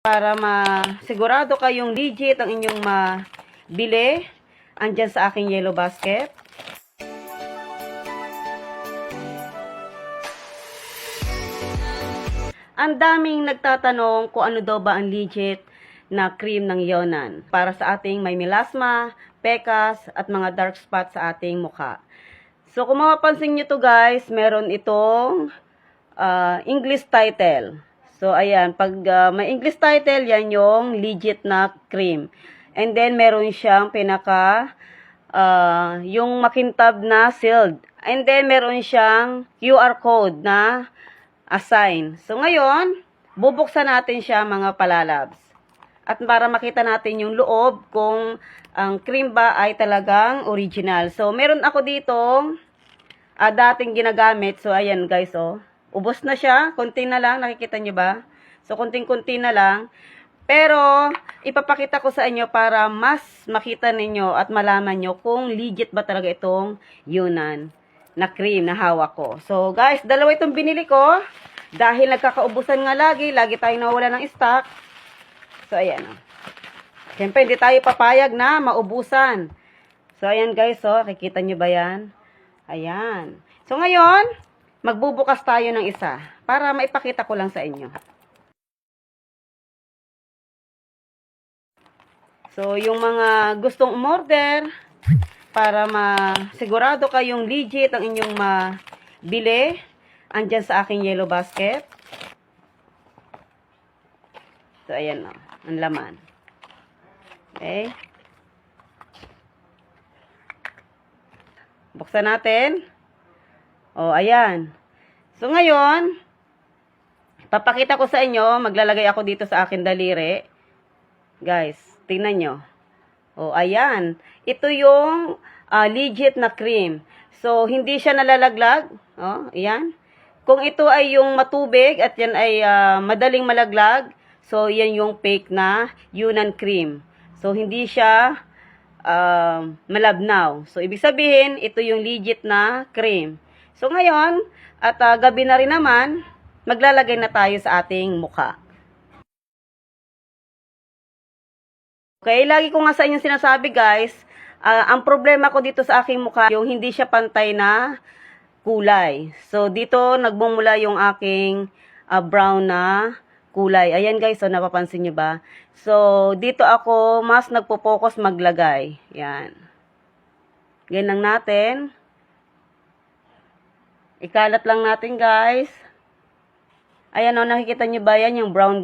Para sigurado kayong legit ang inyong mabili, andyan sa aking yellow basket. Ang daming nagtatanong kung ano daw ba ang legit na cream ng Yonan para sa ating may melasma, pekas, at mga dark spots sa ating mukha. So kung mapapansin nyo to guys, meron itong English title. So ayan, pag may English title, yan yung legit na cream. And then meron siyang yung makintab na sealed. And then meron siyang QR code na assign. So ngayon, bubuksan natin siya mga palalabs. At para makita natin yung loob kung ang cream ba ay talagang original. So meron ako ditong dating ginagamit. So ayan guys, oh. Ubos na siya, konti na lang, nakikita nyo ba? So konting-konti na lang. Pero ipapakita ko sa inyo para mas makita ninyo at malaman nyo kung legit ba talaga itong Yonan na cream na hawak ko. So guys, dalawa itong binili ko. Dahil nagkakaubusan nga lagi tayong nawala ng stock. So ayan. Siyempre hindi tayo papayag na maubusan. So ayan guys, oh, nakikita nyo ba yan? Ayan. So ngayon, magbubukas tayo ng isa para maipakita ko lang sa inyo. So yung mga gustong umorder, para masigurado kayong legit ang inyong mabili, andyan sa aking yellow basket. So, ayan o, ang laman. Okay. Buksan natin. O, ayan. So, ngayon, papakita ko sa inyo, maglalagay ako dito sa aking daliri. Guys, tingnan nyo. O, ayan. Ito yung legit na cream. So, hindi siya nalalaglag. O, ayan. Kung ito ay yung matubig at yan ay madaling malaglag, so, yan yung fake na Yonan cream. So, hindi siya malabnaw. So, ibig sabihin, ito yung legit na cream. So, ngayon, at gabi na rin naman, maglalagay na tayo sa ating mukha. Okay, lagi ko nga sa inyong sinasabi guys, ang problema ko dito sa aking mukha, yung hindi siya pantay na kulay. So, dito nagmumula yung aking brown na kulay. Ayan guys, so napapansin nyo ba? So, dito ako mas nagpo-focus maglagay. Yan. Ganyan lang natin. Ikalat lang natin guys. Ayan o, nakikita nyo ba yan? Yung brown.